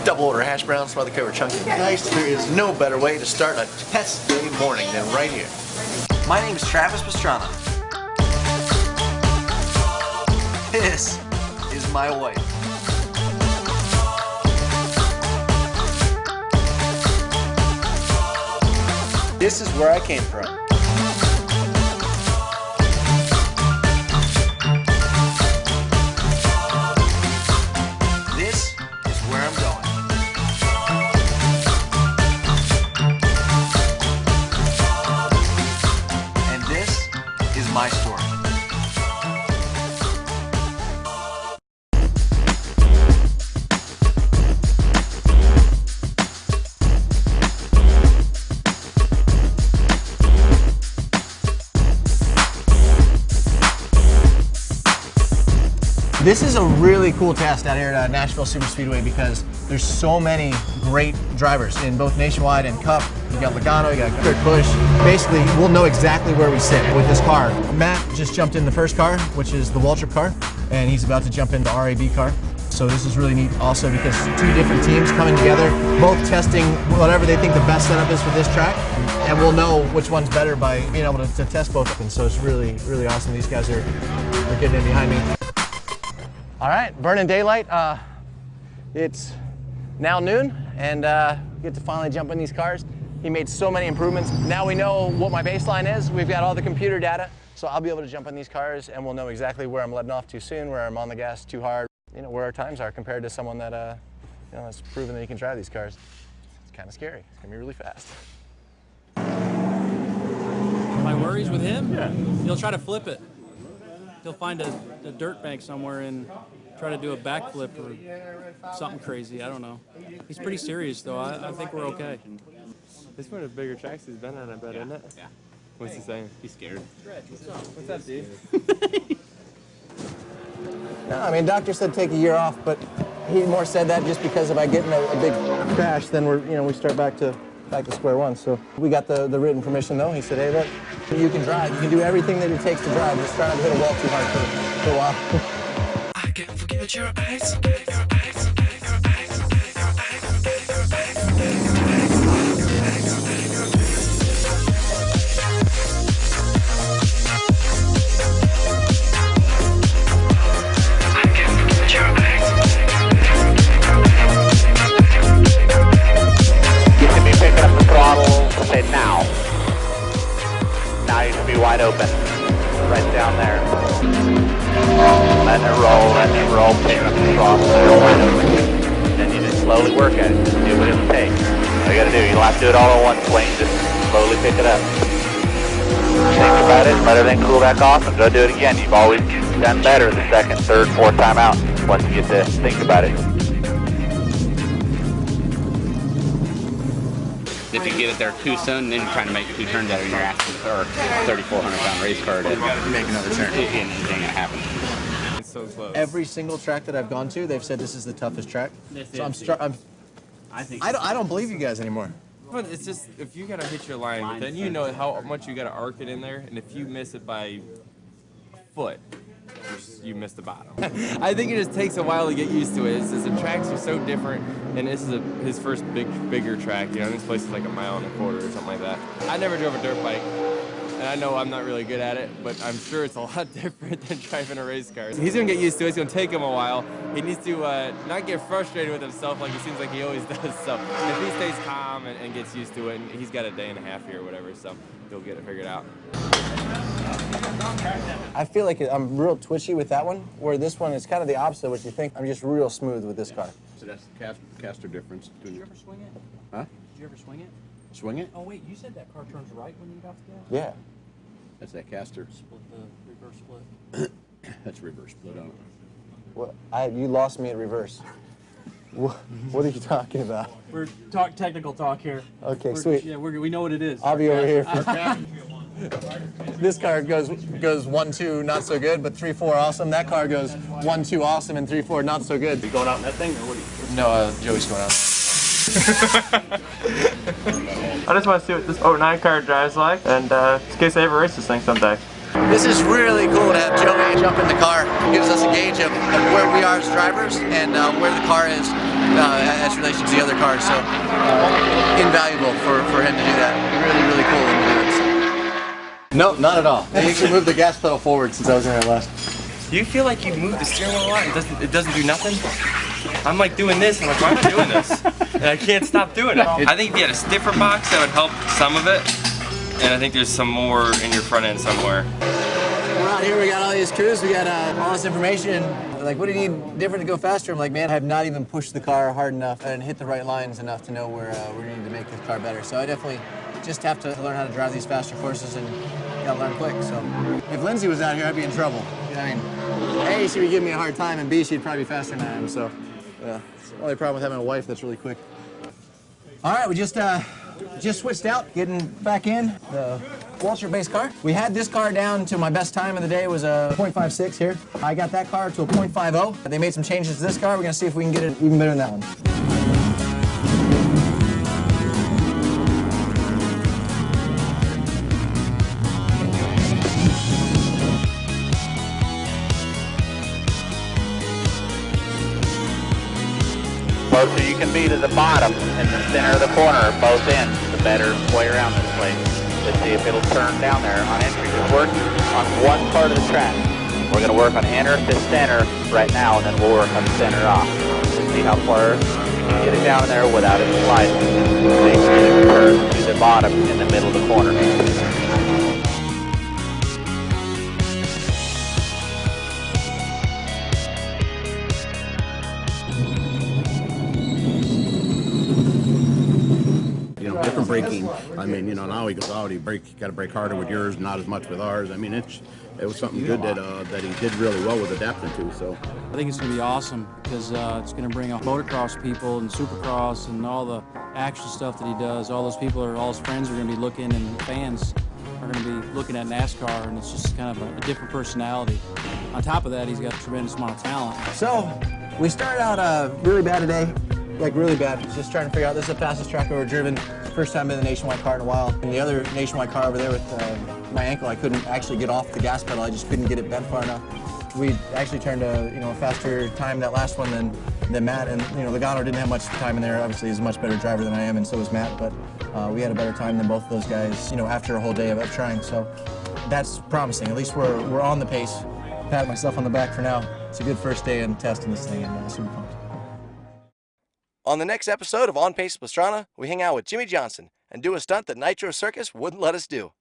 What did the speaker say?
double order hash browns, smother cover chunky nice. There is no better way to start a test day morning than right here. My name is Travis Pastrana. This is my wife. This is where I came from. This is where I'm going. And this is my story. This is a really cool test out here at Nashville Superspeedway because there's so many great drivers in both Nationwide and Cup. You got Logano, you got Kurt Busch. Basically, we'll know exactly where we sit with this car. Matt just jumped in the first car, which is the Waltrip car, and he's about to jump into the RAB car. So this is really neat also because two different teams coming together, both testing whatever they think the best setup is for this track, and we'll know which one's better by being able to test both of them. So it's really, really awesome. These guys are getting in behind me. All right, burning daylight. It's now noon, and we get to finally jump in these cars. He made so many improvements. Now we know what my baseline is. We've got all the computer data, so I'll be able to jump in these cars, and we'll know exactly where I'm letting off too soon, where I'm on the gas too hard, you know, where our times are compared to someone that you know, has proven that he can drive these cars. It's kind of scary. It's gonna be really fast. My worries with him? Yeah. He'll try to flip it. He'll find a dirt bank somewhere and try to do a backflip or something crazy. I don't know. He's pretty serious, though. I think we're okay. This is one of the bigger tracks he's been on, I bet, isn't it? Yeah. What's he saying? He's scared. What's up, dude? No, I mean, doctor said take a year off, but he more said that just because if I get in a big crash, then we start back to square one. So we got the written permission, though. He said, hey, look, you can drive. You can do everything that it takes to drive. Just try not to hit a wall too hard for a while. I can't forget your eyes. Wide open, right down there. Letting it roll, pick up the throttle, wide open. Then you just slowly work at it, do what it'll take. All you gotta do, you don't have to do it all in one swing, just slowly pick it up. Think about it, let everything cool back off, and go do it again. You've always done better the second, third, fourth time out, once you get to think about it. If you get it there too soon, then you're trying to make 2 turns out of your ass or 3,400-pound race car to make another turn. It ain't gonna happen. It's so close. Every single track that I've gone to, they've said this is the toughest track. So I don't believe you guys anymore. But it's just, if you gotta hit your line, then you know how much you gotta arc it in there, and if you miss it by a foot, you missed the bottom. I think it just takes a while to get used to it. It's just, the tracks are so different, and this is his first bigger track. You know, this place is like 1.25 miles or something like that. I never drove a dirt bike, and I know I'm not really good at it, but I'm sure it's a lot different than driving a race car. He's gonna get used to it. It's gonna take him a while. He needs to not get frustrated with himself like he seems like he always does. So if he stays calm and gets used to it, and he's got a day and a half here or whatever, so he'll get it figured out. I feel like I'm real twitchy with that one, where this one is kind of the opposite of what you think. I'm just real smooth with this car. So that's the caster difference. Did you ever swing it? Huh? Did you ever swing it? Swing it? Oh, wait, you said that car turns right when you get off the gas? Yeah. That's that caster. Split the reverse split. That's reverse split on it. What? You lost me at reverse. What are you talking about? We're technical talk here. Okay, sweet. Yeah, we know what it is. I'll be over here. This car goes 1-2, not so good, but 3-4, awesome. That car goes 1-2, awesome, and 3-4, not so good. You going out in that thing, or what are you? No, Joey's going out. I just want to see what this 09 car drives like, and in case I ever race this thing someday. This is really cool to have Joey jump in the car. It gives us a gauge of where we are as drivers and where the car is as relation to the other cars. So invaluable for him to do that. Really, really cool of him to do it. So. No, not at all. He actually moved the gas pedal forward since I was in there last. Do you feel like you move the steering wheel a lot? It doesn't do nothing? I'm like doing this, I'm like, why am I doing this? And I can't stop doing it. I think if you had a stiffer box, that would help some of it. And I think there's some more in your front end somewhere. We're out here, we got all these crews, we got all this information. They're like, what do you need different to go faster? I'm like, man, I have not even pushed the car hard enough and hit the right lines enough to know where we need to make this car better. So I definitely just have to learn how to drive these faster courses and gotta learn quick. So if Lindsay was out here, I'd be in trouble. You know what I mean? A, she would give me a hard time, and B, she'd probably be faster than I am. So it's the only problem with having a wife that's really quick. All right, we just switched out, getting back in the Walter base car. We had this car down to my best time of the day was a 0.56 here. I got that car to a 0.50. They made some changes to this car. We're gonna see if we can get it even better than that one. Closer you can be to the bottom and the center of the corner, both ends, the better way around this place. Let's see if it'll turn down there on entry. We're working on one part of the track. We're going to work on inner to center right now, and then we'll work on center off. Let's see how far you can get it down there without it sliding. Make sure it turns to the bottom in the middle of the corner. Different braking. I mean, you know, now he goes out, you got to brake harder with yours, not as much with ours. I mean, it was something good that he did really well with adapting to. So I think it's going to be awesome because it's going to bring out motocross people and supercross and all the action stuff that he does. All those people, all his friends are going to be looking, and fans are going to be looking at NASCAR, and it's just kind of a different personality. On top of that, he's got a tremendous amount of talent. So we started out really bad today. Like really bad. Just trying to figure out, this is the fastest track I've ever driven. First time in the Nationwide car in a while. And the other Nationwide car over there with my ankle, I couldn't actually get off the gas pedal. I just couldn't get it bent far enough. We actually turned a faster time that last one than Matt. And Logano didn't have much time in there. Obviously, he's a much better driver than I am, and so was Matt. But we had a better time than both of those guys. After a whole day of trying. So that's promising. At least we're on the pace. Pat myself on the back for now. It's a good first day in testing this thing, and super fun. On the next episode of On Pace with Pastrana, we hang out with Jimmy Johnson and do a stunt that Nitro Circus wouldn't let us do.